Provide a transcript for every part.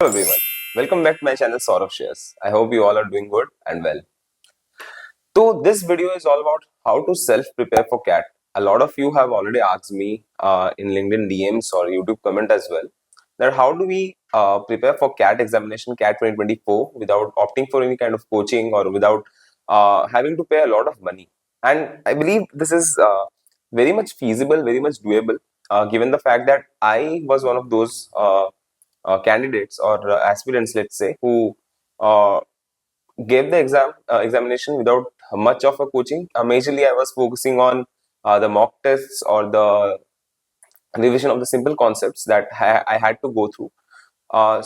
Hello everyone, welcome back to my channel Saurav Shares. I hope you all are doing good and well. So this video is all about how to self-prepare for CAT. A lot of you have already asked me in LinkedIn DMs or YouTube comment as well that how do we prepare for CAT examination, CAT 2024 without opting for any kind of coaching or without having to pay a lot of money. And I believe this is very much feasible, very much doable given the fact that I was one of those candidates or aspirants, let's say, who uh, gave the examination without much of a coaching. Majorly, I was focusing on the mock tests or the revision of the simple concepts that I had to go through.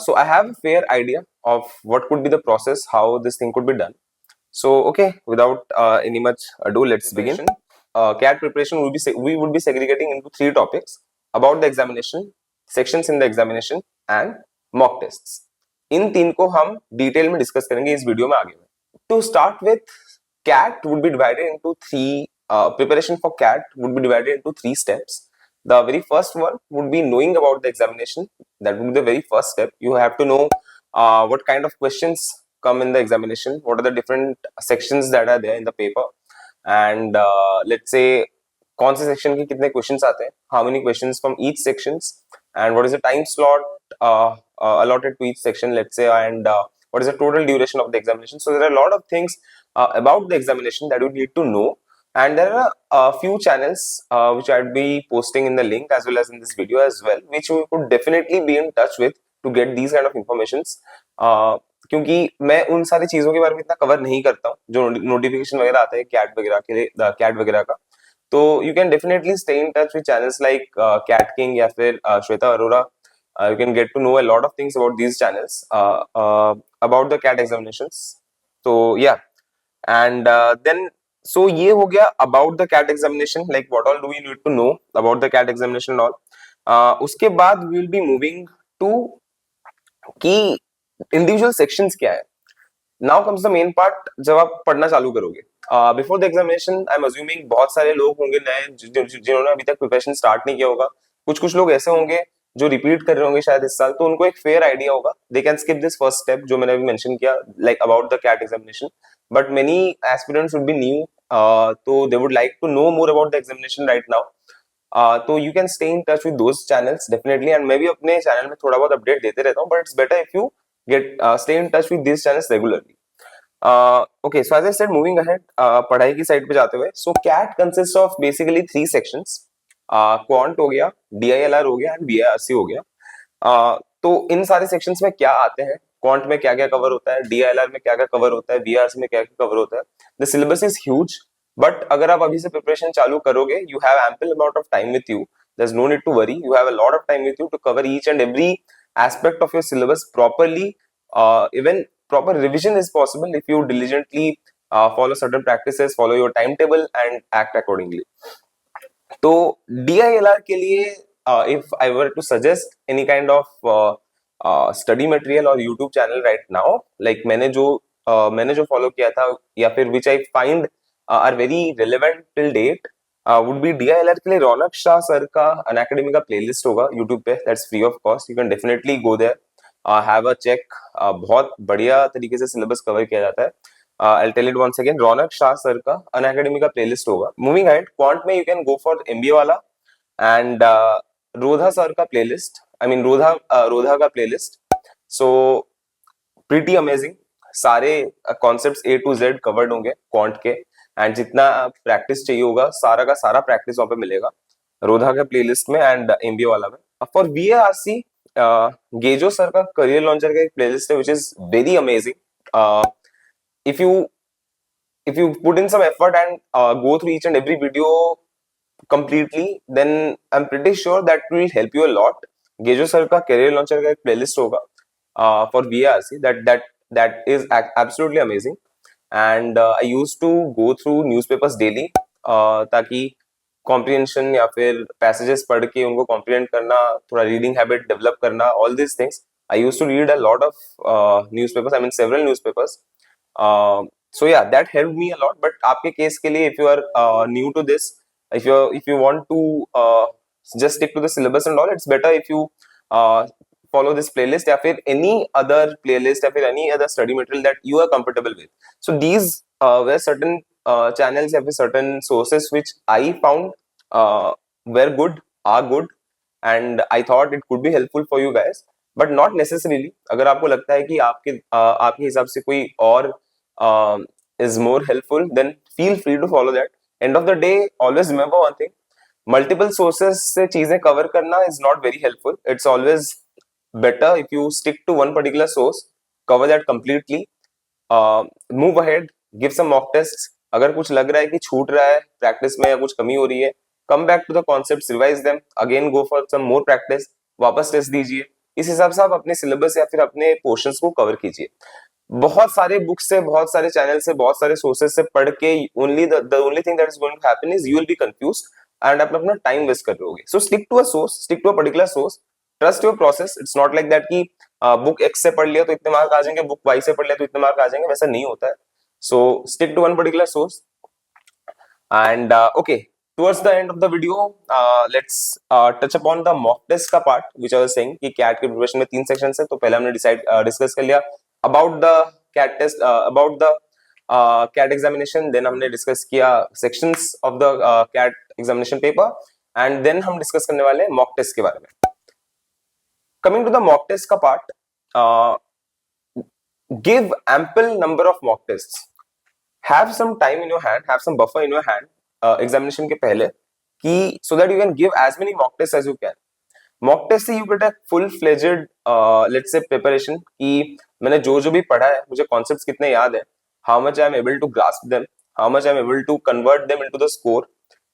So I have a fair idea of what could be the process, how this thing could be done. So okay, without any much ado, let's begin. CAT preparation we would be segregating into three topics about the examination, sections in the examination and mock tests. इन तीन को हम detail में discuss करेंगे इस video में आगे में. To start with, CAT would be divided into three. Preparation for CAT would be divided into three steps. The very first one would be knowing about the examination. That would be the very first step. You have to know what kind of questions come in the examination, what are the different sections that are there in the paper, and let's say कौन से section के कितने questions आते हैं, how many questions from each sections, and what is the time slot allotted to each section, let's say, and what is the total duration of the examination. So there are a lot of things about the examination that you need to know, and there are a few channels which I'll be posting in the link as well as in this video as well, which you could definitely be in touch with to get these kind of informations. क्योंकि मैं उन सारी चीजों के बारे में इतना cover नहीं करता हूँ जो नोटिफिकेशन वगैरह आता है कैट वगैरह के लिए, कैट वगैरह का. तो you can definitely stay in touch with channels like CAT king या फिर Shweta Arora. You can get to know a lot of things about these channels about the CAT examinations. So yeah, and then so ये हो गया about the CAT examination, like what all do we need to know about the CAT examination and all. उसके बाद we will be moving to कि individual sections क्या है. Now comes the main part. जब आप पढ़ना चालू करोगे before the examination, I am assuming बहुत सारे लोग होंगे नए जिन्होंने अभी तक प्रिपरेशन स्टार्ट नहीं किया होगा. कुछ कुछ लोग ऐसे होंगे जो रिपीट कर रहे होंगे शायद इस साल, तो उनको एक फेयर आइडिया होगा. They can skip this first step जो मैंने अभी मेंशन किया, like about the CAT examination. But many aspirants would be new, तो they would like to know more about the examination right now. तो you can stay in touch with those channels definitely, and मैं भी अपने channel में थोड़ा बहुत update देते रहता हूँ, but it's better if you get stay in touch with this channels regularly. Okay, so as I said, moving ahead, पढ़ाई की साइड पे जाते हुए, so CAT consists of basically three sections. Quant हो गया, DILR हो गया, and BIRC हो गया. तो इन सारे सेक्शंस में क्या आते हैं, क्वांट में क्या क्या कवर होता है, DILR में क्या क्या कवर होता है, BIRC में क्या क्या कवर होता है. The syllabus is huge, but अगर आप अभी से प्रिपरेशन चालू करोगे, you have ample amount of time with you. There is no need to worry, you have a lot of time with you to cover each and every aspect of your syllabus properly. Even proper revision is possible if you diligently follow certain practices, follow your timetable and act accordingly. तो DILR के लिए if I were to suggest any kind of study material or YouTube channel right now, like मैंने जो follow किया था या फिर which I find are very relevant till date, would be DILR के लिए रौनक शाह सर का अनअकैडमी का प्लेलिस्ट होगा YouTube पे. That's free of cost, you can definitely go there, have a check. बहुत बढ़िया तरीके से सिलेबस कवर किया जाता है. I'll tell it once again, Raunak Shah sir का अनअकैडमी का प्लेलिस्ट होगा. मूविंग अहेड, क्वांट में you can go for MBA वाला एंड रोधा सर का प्लेलिस्ट, आई मीन रोधा का प्लेलिस्ट. सो प्रीटी अमेजिंग, सारे concepts A to Z covered होंगे quant के, एंड जितना प्रैक्टिस चाहिए होगा सारा का सारा प्रैक्टिस वहां पे मिलेगा रोधा के प्लेलिस्ट में एंड MBA वाला में. फॉर VARC, गेजो सर का करियर लॉन्चर का एक प्लेलिस्ट है which is very amazing. If you put in some effort and go through each and every video completely, then I'm pretty sure that will help you a lot. गेजो sir का career launcher का एक playlist होगा for VARC that is absolutely amazing. And I used to go through newspapers daily ताकि comprehension या फिर passages पढ़ के उनको कॉम्प्रिहेंड करना, थोड़ा रीडिंग हैबिट डेवलप करना, all this things. I used to read a lot of newspapers, I mean several newspapers. So yeah, that helped me a lot. But आपके केस के लिए, if you are new to this, if you want to just stick to the syllabus and all, it's better if you follow this playlist या फिर any other playlist या फिर any other study material that you are comfortable with. So these were certain channels या फिर certain sources which I found were good, are good, and I thought it could be helpful for you guys, but not necessarily. अगर आपको लगता है कि आपके हिसाब से कोई और is more helpful, then feel free to follow that. End of the day, always remember one thing: multiple sources से चीजें cover करना is not very helpful. It's always better if you stick to one particular source, cover that completely, move ahead, give some mock tests. अगर कुछ लग रहा है कि छूट रहा है प्रैक्टिस में या कुछ कमी हो रही है, come back to the concepts, revise them, again go for some more practice, वापस टेस्ट दीजिए. इस हिसाब से आप अपने सिलेबस या फिर अपने पोर्शंस को कवर कीजिए. बहुत सारे बुक्स से, बहुत सारे चैनल से, बहुत सारे सोर्सेज से पढ़ के only the only thing that is going to happen is you will be confused and आप अपना टाइम वेस्ट कर रहे होगे. So stick to a source, stick to a particular source, trust your process. It's not like that कि book X से पढ़ लिया तो इतने मार्क आ जाएंगे, बुक वाई से पढ़ लिया तो इतने मार्क आ जाएंगे. वैसा नहीं होता है. So stick to one particular source. And okay, towards the end of the video, let's touch upon the mock test का part which I was saying कि CAT के प्रिपरेशन में 3 सेक्शंस है. तो पहले हमने डिस्कस कर लिया about the CAT test, about the CAT examination. then हमने डिस्कस किया sections of the CAT examination paper, and then हम डिस्कस करने वाले हैं mock test के बारे में. Coming to the mock test का part, give ample number of mock tests. Have some time in your hand, have some buffer in your hand examination के पहले कि so that you can give as many mock tests as you can. mock test से you get a full fledged let's say preparation कि मैंने जो भी पढ़ा है, मुझे concepts कितने याद है, how much I am able to grasp them, how much I am able to convert them into the score.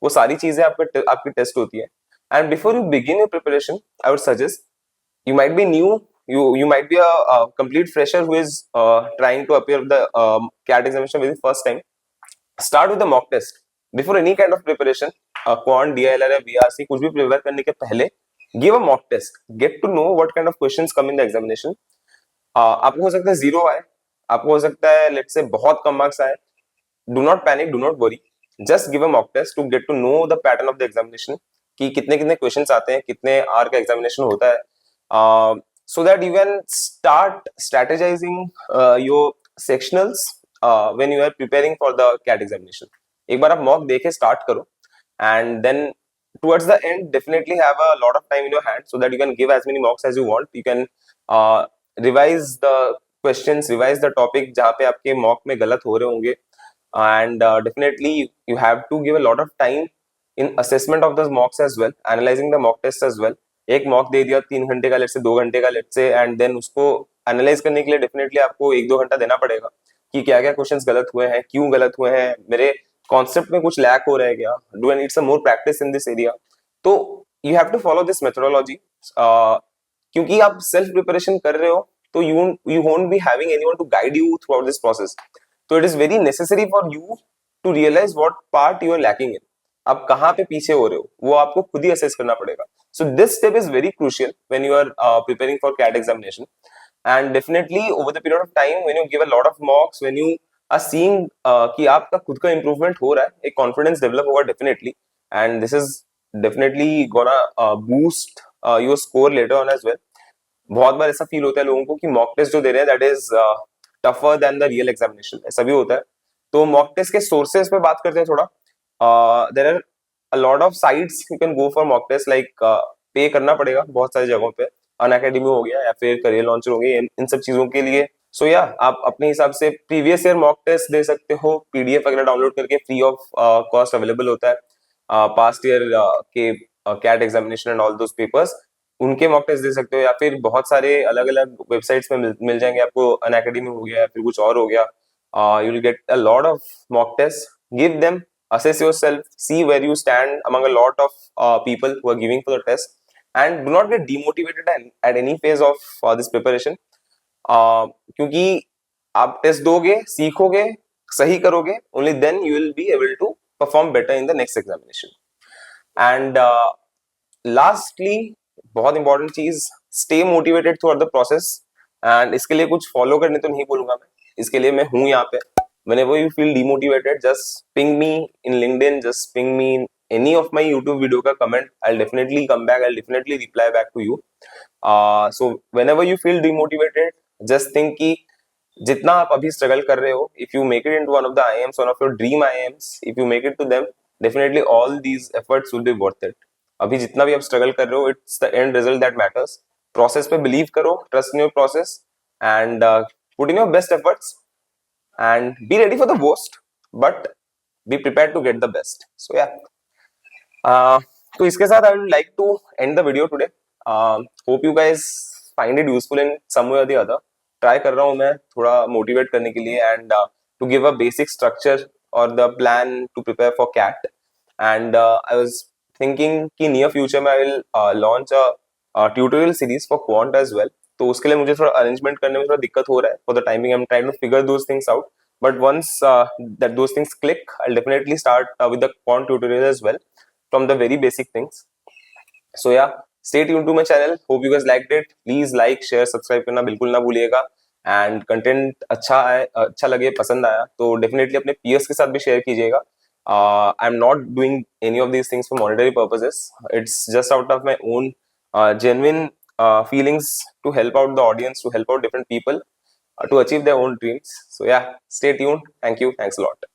वो सारी चीजें आपकी टेस्ट होती है. And before you begin your preparation, I would suggest, you might be new, you might be a complete fresher who is trying to appear the CAT examination for the first time. Start with the mock test. Before any kind of preparation, quant, DILR या VRC कुछ भी prepare करने के पहले give a mock test. Get to know what kind of questions come in the examination. आपको हो सकता है 0 आए, आपको हो सकता है let's say बहुत कम मार्क्स आए. Do not panic, do not worry. Just give a mock test to get to know the pattern of the examination कि कितने questions आते हैं, कितने hour का examination होता है, so that you can start strategizing your sectionals when you are preparing for the CAT examination. एक बार आप मॉक देके स्टार्ट करो, and then towards the end definitely have a lot of time in your hand so that you can give as many mocks as you want. You can revise the questions, revise the topic जहाँ पे आपके mock में गलत हो रहे होंगे, and definitely you have to give a lot of time in assessment of those mocks as well, analyzing the mock tests as well. एक mock दे दिया 3 घंटे का, लेट्स से 2 घंटे का, लेट्स से, एंड देन उसको एनालाइज करने के लिए डेफिनेटली आपको 1-2 घंटा देना पड़ेगा कि क्या क्या क्वेश्चंस गलत हुए हैं, क्यों गलत हुए हैं, मेरे कॉन्सेप्ट में कुछ लैक हो रहा है क्या, do I need some more practice in this area. तो you have to follow this methodology, क्योंकि आप सेल्फ प्रिपरेशन कर रहे हो तो you won't be having anyone to guide you throughout this process. तो it is very necessary for you to realise what part you are lacking in. आप कहाँ पे पीछे हो रहे हो वो आपको खुद ही असेस करना पड़ेगा. So this step is very crucial when you are preparing for CAT examination, and definitely over the period of time when you give a lot of mocks, when you are seeing कि आपका खुद का improvement हो रहा है, एक confidence develop होगा definitely, and this is definitely gonna boost your score later on as well. बहुत बार ऐसा फील होता है लोगों को कि mock test जो दे रहे हैं that is tougher than the real examination, ऐसा भी होता है. तो mock test के sources पे बात करते हैं थोड़ा. There are a lot of sites you can go for mock test, like पे करना पड़ेगा बहुत सारी जगहों पे, अनअकैडमी हो गया या फिर करियर लॉन्चर हो गया, इन सब चीजों के लिए. सो या आप अपने हिसाब से प्रीवियस ईयर मॉक टेस्ट दे सकते हो, पीडीएफ वगैरह डाउनलोड करके फ्री ऑफ कॉस्ट अवेलेबल होता है. पास्ट ईयर के CAT examination and all those papers, उनके मॉक टेस्ट दे सकते हो, या फिर बहुत सारे अलग अलग वेबसाइट्स में मिल जाएंगे आपको. अनअकैडमी हो गया या फिर कुछ और हो गया, you will get a lot of mock test. Give them, assess yourself, see where you stand among a lot of people who are giving for the test, and do not get demotivated at any phase of this preparation, क्योंकि आप test दोगे, सीखोगे, सही करोगे, only then you will be able to perform better in the next examination. And lastly, बहुत important चीज, stay motivated throughout the process. and इसके लिए कुछ follow करने तो नहीं बोलूंगा मैं, इसके लिए मैं हूँ यहाँ पे. Whenever you feel demotivated, just ping me in LinkedIn, just ping me in any of my YouTube video का comment. I'll definitely come back, I'll definitely reply back to you. So whenever you feel demotivated, just think कि जितना आप अभी struggle कर रहे हो, if you make it into one of the IIMs, one of your dream IIMs, if you make it to them, definitely all these efforts will be worth it. अभी जितना भी आप स्ट्रगल कर रहे हो, it's the end result that matters. Process पे believe करो, trust in your process and put in your best efforts and be ready for the worst, but be prepared to get the best. So yeah, तो इसके साथ I would like to end the video today. Hope you guys find it useful in some way or the other. Try कर रहा हूँ मैं थोड़ा motivate करने के लिए and to give a basic structure or the plan to prepare for CAT. And I was thinking कि near future में I will launch a tutorial series for quant as well. तो उसके लिए मुझे थोड़ा arrangement करने में थोड़ा दिक्कत हो रहा है. For the timing, I'm trying to figure those things out. But once that those things click, I'll definitely start with the quant tutorial as well, from the very basic things. So yeah, stay tuned to my channel. Hope you guys liked it. Please like, share, subscribe करना बिल्कुल ना भूलिएगा. And content अच्छा है, अच्छा लगे, पसंद आया तो definitely अपने peers के साथ भी share कीजिएगा. I'm not doing any of these things for monetary purposes. It's just out of my own genuine feelings to help out the audience, to help out different people to achieve their own dreams. So yeah, stay tuned. Thank you. Thanks a lot.